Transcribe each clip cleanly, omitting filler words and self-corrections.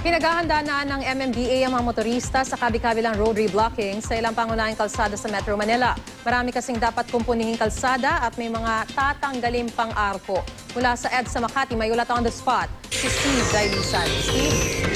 Pinaghahanda na ng MMDA ang mga motorista sa kabi-kabilang road reblocking sa ilang pangunahing kalsada sa Metro Manila. Marami kasing dapat kumpunihing kalsada at may mga tatanggaling pang arko. Mula sa EDSA Makati, may ulat on the spot si Steve Dailisan. Steve?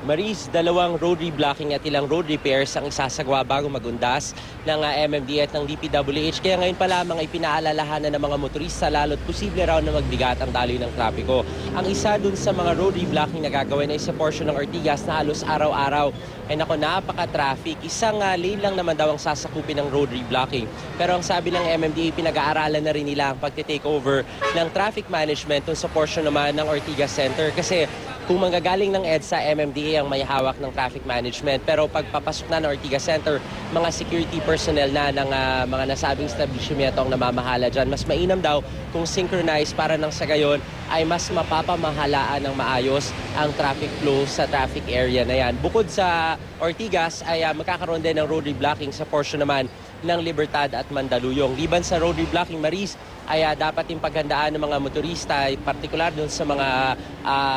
Maris, dalawang road reblocking at ilang road repairs ang isasagawa bago magundas ng MMDA at ng DPWH. Kaya ngayon pa lamang ay pinaalalahanan ng mga motorista lalo't posible raw na magbigat ang daloy ng trapiko. Ang isa dun sa mga road reblocking na gagawin ay sa portion ng Ortigas na halos araw-araw ay napaka-traffic. Isang lane lang naman daw ang sasakupin ng road reblocking. Pero ang sabi ng MMDA, pinag-aaralan na rin nila ang pagtitake over ng traffic management dun sa portion naman ng Ortigas Center. Kasi kung manggagaling ng EDSA, MMDA ang may hawak ng traffic management. Pero pagpapasok na ng Ortigas Center, mga security personnel na ng mga nasabing establishment ang namamahala dyan. Mas mainam daw kung synchronized para nang sa gayon ay mas mapapamahalaan ng maayos ang traffic flow sa traffic area na yan. Bukod sa Ortigas ay magkakaroon din ng road reblocking sa portion naman ng Libertad at Mandaluyong. Liban sa road reblocking, Maris, ay dapat yung paghandaan ng mga motorista, partikular doon sa mga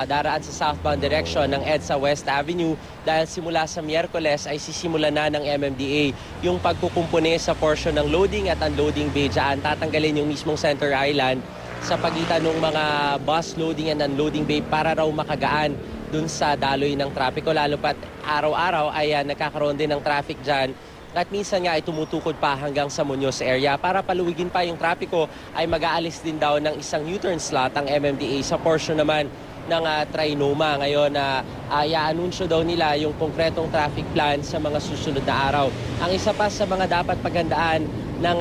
daraan sa southbound direction ng EDSA West Avenue dahil simula sa Miyerkules ay sisimula na ng MMDA yung pagkukumpune sa portion ng loading at unloading bay dyan. Tatanggalin yung mismong center island sa pagitan ng mga bus loading and unloading bay para raw makagaan dun sa daloy ng trapiko. Lalo pat araw-araw ay nagkakaroon din ng traffic dyan. At minsan nga ay tumutukod pa hanggang sa Muñoz area. Para paluwigin pa yung trapiko ay mag-aalis din daw ng isang U-turn slot ang MMDA sa portion naman ng Trinoma. Ngayon, i-anunsyo daw nila yung konkretong traffic plan sa mga susunod na araw. Ang isa pa sa mga dapat paghandaan ng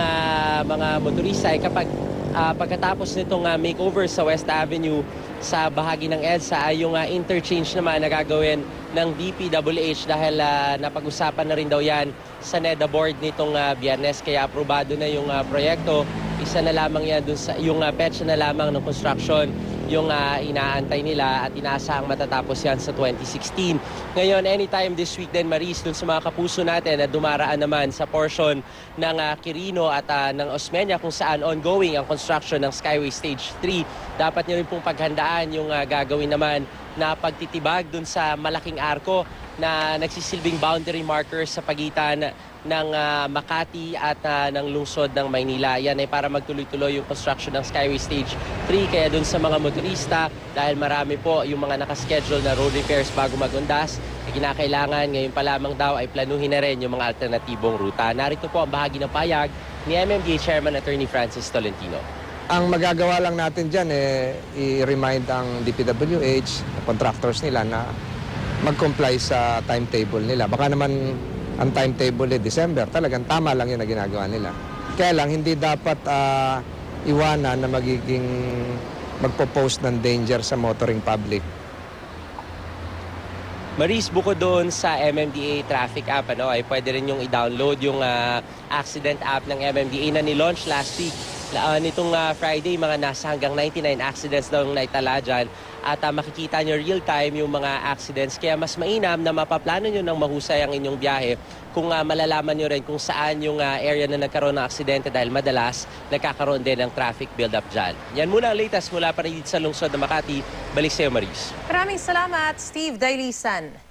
mga motorista ay kapag pagkatapos nitong makeover sa West Avenue sa bahagi ng EDSA ay yung interchange naman na gagawin ng DPWH dahil napag-usapan na rin daw yan sa NEDA board nitong Biyernes. Kaya aprobado na yung proyekto. Isa na lamang yan dun sa yung petsa na lamang ng construction yung inaantay nila at inaasahang matatapos yan sa 2016. Ngayon, anytime this week din, Maris, dun sa mga kapuso natin na dumaraan naman sa portion ng Quirino at ng Osmeña kung saan ongoing ang construction ng Skyway Stage 3. Dapat nyo rin pong paghandaan yung gagawin naman na pagtitibag dun sa malaking arko na nagsisilbing boundary markers sa pagitan ng Makati at ng lungsod ng Maynila. Yan ay para magtuloy-tuloy yung construction ng Skyway Stage 3. Kaya dun sa mga motorista, dahil marami po yung mga nakaschedule na road repairs bago magundas, ay kinakailangan ngayon pa lamang daw ay planuhin na rin yung mga alternatibong ruta. Narito po ang bahagi ng payag ni MMDA Chairman Attorney Francis Tolentino. Ang magagawa lang natin dyan i-remind ang DPWH, contractors nila na mag-comply sa timetable nila. Baka naman ang timetable December, talagang tama lang yun na ginagawa nila. Kaya lang, hindi dapat iwanan na magiging magpo-post ng danger sa motoring public. Maris, bukod doon sa MMDA traffic app, ay pwede rin yung i-download yung accident app ng MMDA na ni-launch last week. Nitong Friday, mga nasa hanggang 99 accidents daw naitala dyan. At makikita nyo real-time yung mga accidents. Kaya mas mainam na mapaplano nyo ng mahusay ang inyong biyahe kung malalaman nyo rin kung saan yung area na nagkaroon ng aksidente dahil madalas nagkakaroon din ng traffic build-up dyan. Yan muna ang latest mula pa rin dito sa lungsod ng Makati. Balik sa'yo, Maris. Maraming salamat, Steve Dailisan.